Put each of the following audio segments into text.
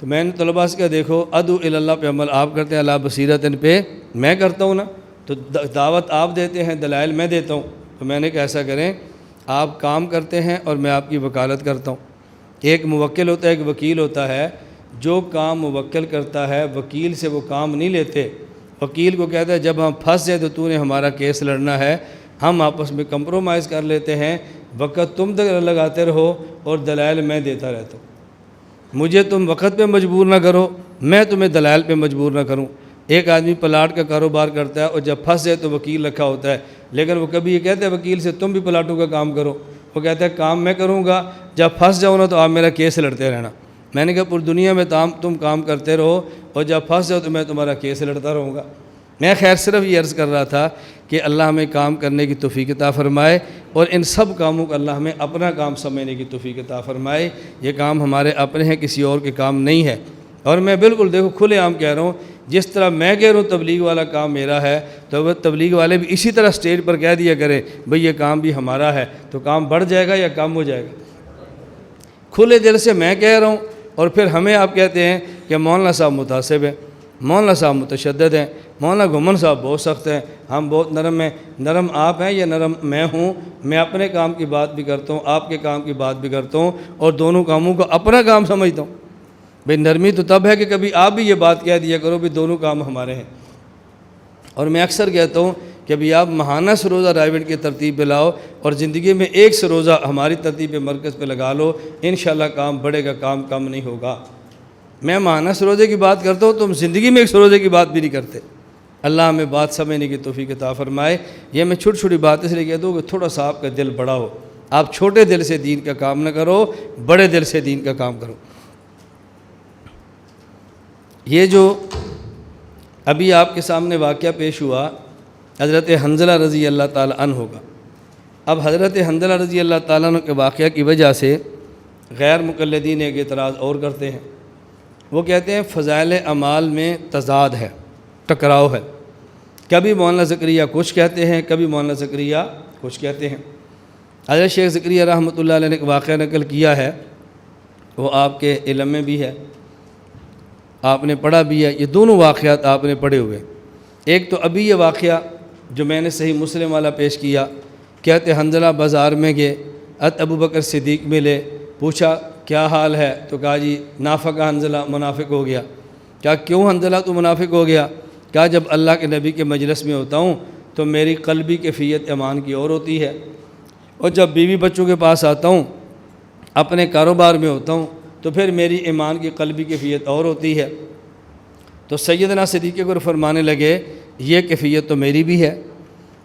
تو میں نے طلباء سے کہا دیکھو ادعو الی اللہ پہ عمل آپ کرتے ہیں، علی بصیرۃ پہ میں کرتا ہوں نا، تو دعوت آپ دیتے ہیں، دلائل میں دیتا ہوں، تو میں نے کہا ایسا کریں آپ کام کرتے ہیں اور میں آپ کی وکالت کرتا ہوں۔ ایک موکل ہوتا ہے، ایک وکیل ہوتا ہے، جو کام موکل کرتا ہے وکیل سے وہ کام نہیں لیتے، وکیل کو کہتا ہے جب ہم پھنس جائیں تو نے ہمارا کیس لڑنا ہے، ہم آپس میں کمپرومائز کر لیتے ہیں، وقت تم تک لگاتے رہو اور دلائل میں دیتا رہتا ہوں، مجھے تم وقت پہ مجبور نہ کرو، میں تمہیں دلائل پہ مجبور نہ کروں۔ ایک آدمی پلاٹ کا کاروبار کرتا ہے اور جب پھنس جائے تو وکیل رکھا ہوتا ہے، لیکن وہ کبھی یہ کہتا ہے وکیل سے تم بھی پلاٹوں کا کام کرو، وہ کہتا ہے کام میں کروں گا، جب پھنس جاؤ نا تو آپ میرا کیس لڑتے رہنا۔ میں نے کہا پوری دنیا میں تم کام کرتے رہو اور جب پھنس جاؤ تو میں تمہارا کیس لڑتا رہوں گا۔ میں خیر صرف یہ عرض کر رہا تھا کہ اللہ ہمیں کام کرنے کی توفیق عطا فرمائے اور ان سب کاموں کو اللہ ہمیں اپنا کام سمجھنے کی توفیق عطا فرمائے۔ یہ کام ہمارے اپنے ہیں، کسی اور کے کام نہیں ہے۔ اور میں بالکل دیکھو کھلے عام کہہ رہا ہوں، جس طرح میں کہہ رہا ہوں تبلیغ والا کام میرا ہے، تو وہ تبلیغ والے بھی اسی طرح سٹیج پر کہہ دیا کریں بھئی یہ کام بھی ہمارا ہے، تو کام بڑھ جائے گا یا کم ہو جائے گا؟ کھلے دل سے میں کہہ رہا ہوں اور پھر ہمیں آپ کہتے ہیں کہ مولانا صاحب متعصب ہیں، مولانا صاحب متشدد ہیں، مولانا گھمن صاحب بہت سخت ہیں، ہم بہت نرم ہیں۔ نرم آپ ہیں یا نرم میں ہوں؟ میں اپنے کام کی بات بھی کرتا ہوں، آپ کے کام کی بات بھی کرتا ہوں اور دونوں کاموں کو اپنا کام سمجھتا ہوں۔ بھئی نرمی تو تب ہے کہ کبھی آپ بھی یہ بات کہہ دیا کرو بھی دونوں کام ہمارے ہیں۔ اور میں اکثر کہتا ہوں کہ ابھی آپ ماہانہ سروزہ رائیونٹ کی ترتیب پہ لاؤ اور زندگی میں ایک سروزہ ہماری ترتیب پہ مرکز پہ لگا لو، انشاءاللہ کام بڑھے گا، کام کم نہیں ہوگا۔ میں ماہانہ سروزے کی بات کرتا ہوں، تم زندگی میں ایک سروزے کی بات بھی نہیں کرتے۔ اللہ ہمیں بات سمجھنے کی توفیق عطا فرمائے۔ یہ میں چھوٹی چھوٹی بات اس لیے کہتا ہوں کہ تھوڑا سا آپ کا دل بڑا ہو، آپ چھوٹے دل سے دین کا کام نہ کرو، بڑے دل سے دین کا کام کرو۔ یہ جو ابھی آپ کے سامنے واقعہ پیش ہوا حضرت حنظلہ رضی اللہ تعالیٰ عنہ ہوگا۔ اب حضرت حنظلہ رضی اللہ تعالیٰ عنہ کے واقعہ کی وجہ سے غیر مقلدین ایک اعتراض اور کرتے ہیں، وہ کہتے ہیں فضائل اعمال میں تضاد ہے، ٹکراؤ ہے، کبھی مولانا زکریا کچھ کہتے ہیں، کبھی مولانا زکریا کچھ کہتے ہیں۔ حضرت شیخ زکریا رحمۃ اللہ علیہ نے ایک واقعہ نقل کیا ہے، وہ آپ کے علم میں بھی ہے، آپ نے پڑھا بھی ہے، یہ دونوں واقعات آپ نے پڑھے ہوئے۔ ایک تو ابھی یہ واقعہ جو میں نے صحیح مسلم والا پیش کیا، کہتے حنظلہ بازار میں گئے، ابو بکر صدیق ملے، پوچھا کیا حال ہے، تو کہا جی نافقہ حنظلہ، منافق ہو گیا۔ کیا کیوں حنظلہ تو منافق ہو گیا؟ کہا جب اللہ کے نبی کے مجلس میں ہوتا ہوں تو میری قلبی کیفیت ایمان کی اور ہوتی ہے، اور جب بیوی بچوں کے پاس آتا ہوں، اپنے کاروبار میں ہوتا ہوں، تو پھر میری ایمان کی قلبی کیفیت اور ہوتی ہے۔ تو سیدنا صدیق اکبر فرمانے لگے یہ کیفیت تو میری بھی ہے۔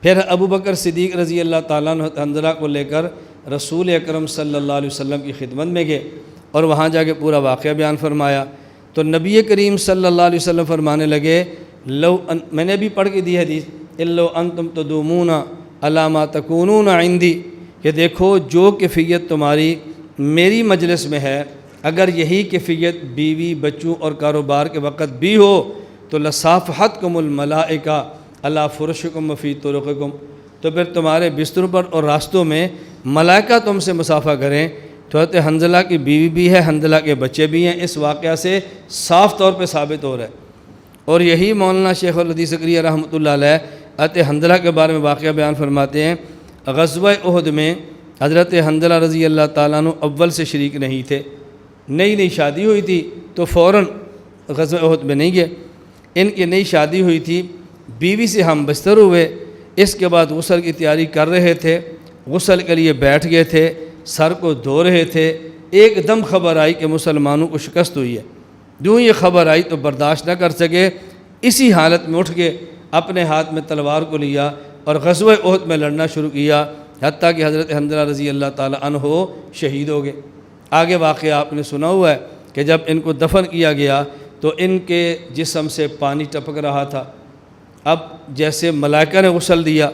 پھر ابو بکر صدیق رضی اللہ تعالیٰ عنہ حنظلہ کو لے کر رسول اکرم صلی اللہ علیہ وسلم کی خدمت میں گئے اور وہاں جا کے پورا واقعہ بیان فرمایا۔ تو نبی کریم صلی اللہ علیہ وسلم فرمانے لگے میں نے ابھی پڑھ کے دی حدیث اِلَّوْ أَنْتُمْ تَدُومُونَ عَلَىٰ مَا تَكُونُونَ عِنْدِي، کہ دیکھو جو کیفیت تمہاری میری مجلس میں ہے، اگر یہی کیفیت بیوی بچوں اور کاروبار کے وقت بھی ہو تو لَصَافَحَتْكُمُ الْمَلَائِكَةُ عَلَىٰ فُرُشِكُمْ وَفِي طُرُقِكُمْ، تو پھر تمہارے بستروں پر اور راستوں میں ملائکہ تم سے مصافحہ کریں۔ تو حضرت حنظلہ کی بیوی بھی ہے، حنظلہ کے بچے بھی ہیں، اس واقعہ سے صاف طور پہ ثابت ہو رہا ہے۔ اور یہی مولانا شیخ الحدیث زکریا رحمۃ اللہ علیہ حضرت حنظلہ کے بارے میں واقعہ بیان فرماتے ہیں، غزوہ احد میں حضرت حنظلہ رضی اللہ تعالیٰ عنہ اول سے شریک نہیں تھے، نئی شادی ہوئی تھی تو فوراً غزوہ احد میں نہیں گئے۔ ان کی نئی شادی ہوئی تھی، بیوی سے ہم بستر ہوئے، اس کے بعد غسل کی تیاری کر رہے تھے، غسل کے لیے بیٹھ گئے تھے، سر کو دھو رہے تھے، ایک دم خبر آئی کہ مسلمانوں کو شکست ہوئی ہے۔ جو یہ خبر آئی تو برداشت نہ کر سکے، اسی حالت میں اٹھ کے اپنے ہاتھ میں تلوار کو لیا اور غزوہ احد میں لڑنا شروع کیا، حتیٰ کہ حضرت حنظلہ رضی اللہ تعالیٰ عنہ شہید ہو گئے۔ آگے واقعہ آپ نے سنا ہوا ہے کہ جب ان کو دفن کیا گیا تو ان کے جسم سے پانی ٹپک رہا تھا۔ اب جیسے ملائکہ نے غسل دیا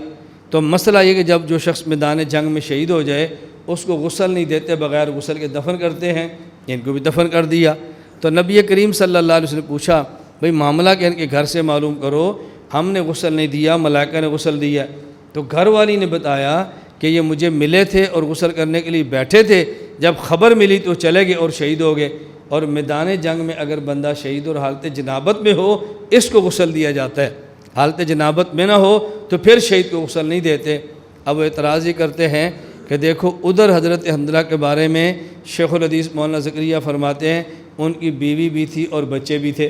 تو مسئلہ یہ کہ جب جو شخص میدان جنگ میں شہید ہو جائے اس کو غسل نہیں دیتے، بغیر غسل کے دفن کرتے ہیں، ان کو بھی دفن کر دیا۔ تو نبی کریم صلی اللہ علیہ وسلم نے پوچھا بھئی معاملہ کہ ان کے گھر سے معلوم کرو، ہم نے غسل نہیں دیا، ملائکہ نے غسل دیا۔ تو گھر والی نے بتایا کہ یہ مجھے ملے تھے اور غسل کرنے کے لیے بیٹھے تھے، جب خبر ملی تو چلے گئے اور شہید ہو گئے۔ اور میدان جنگ میں اگر بندہ شہید اور حالت جنابت میں ہو اس کو غسل دیا جاتا ہے، حالت جنابت میں نہ ہو تو پھر شہید کو غسل نہیں دیتے۔ اب وہ اعتراض یہ کرتے ہیں کہ دیکھو ادھر حضرت حنظلہ کے بارے میں شیخ الحدیث مولانا زکریا فرماتے ہیں ان کی بیوی بھی تھی اور بچے بھی تھے،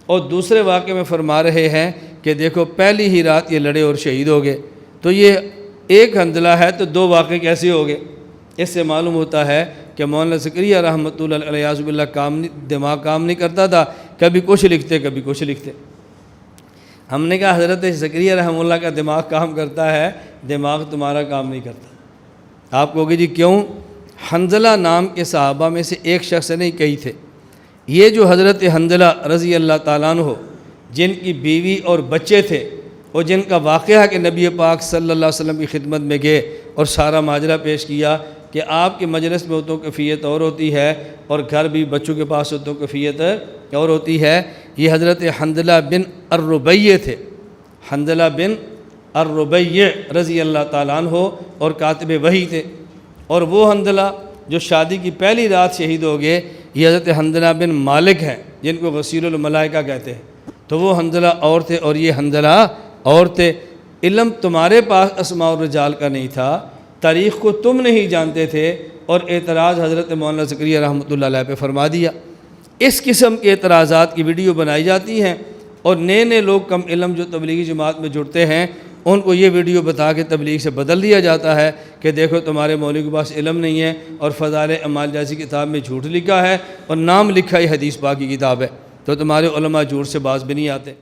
اور دوسرے واقعے میں فرما رہے ہیں کہ دیکھو پہلی ہی رات یہ لڑے اور شہید ہو گئے، تو یہ ایک حنظلہ ہے تو دو واقعے کیسے ہو گئے؟ اس سے معلوم ہوتا ہے کہ مولانا زکریا رحمۃ اللہ علیہ باللہ دماغ کام نہیں کرتا تھا، کبھی کچھ لکھتے کبھی کچھ لکھتے۔ ہم نے کہا حضرت زکریا رحمہ اللہ کا دماغ کام کرتا ہے، دماغ تمہارا کام نہیں کرتا۔ آپ کہو گے جی کیوں؟ حنظلہ نام کے صحابہ میں سے ایک شخص نہیں کئی تھے، یہ جو حضرت حنظلہ رضی اللہ تعالیٰ عنہ جن کی بیوی اور بچے تھے اور جن کا واقعہ ہے کہ نبی پاک صلی اللہ علیہ وسلم کی خدمت میں گئے اور سارا ماجرہ پیش کیا کہ آپ کے مجلس میں ہوتوں کیفیت اور ہوتی ہے اور گھر بھی بچوں کے پاس ہوتوں کیفیت اور ہوتی ہے۔ یہ حضرت حنظلہ بن الربیع تھے، حنظلہ بن الربیع رضی اللہ تعالیٰ عنہ، اور کاتب وحی تھے۔ اور وہ حنظلہ جو شادی کی پہلی رات شہید ہو گئے یہ حضرت حنظلہ بن مالک ہیں جن کو غسیل الملائکہ کہتے ہیں، تو وہ حنظلہ اور تھے اور یہ حنظلہ اور تھے۔ علم تمہارے پاس اسماء الرجال کا نہیں تھا، تاریخ کو تم نہیں جانتے تھے، اور اعتراض حضرت مولانا زکریا رحمۃ اللہ علیہ پہ فرما دیا۔ اس قسم کے اعتراضات کی ویڈیو بنائی جاتی ہیں، اور نئے نئے لوگ کم علم جو تبلیغی جماعت میں جڑتے ہیں ان کو یہ ویڈیو بتا کے تبلیغ سے بدل دیا جاتا ہے کہ دیکھو تمہارے مولوی کے پاس علم نہیں ہے، اور فضائل اعمال جیسی کتاب میں جھوٹ لکھا ہے اور نام لکھا یہ حدیث پاک کی کتاب ہے، تو تمہارے علماء جھوٹ سے باز بھی نہیں آتے۔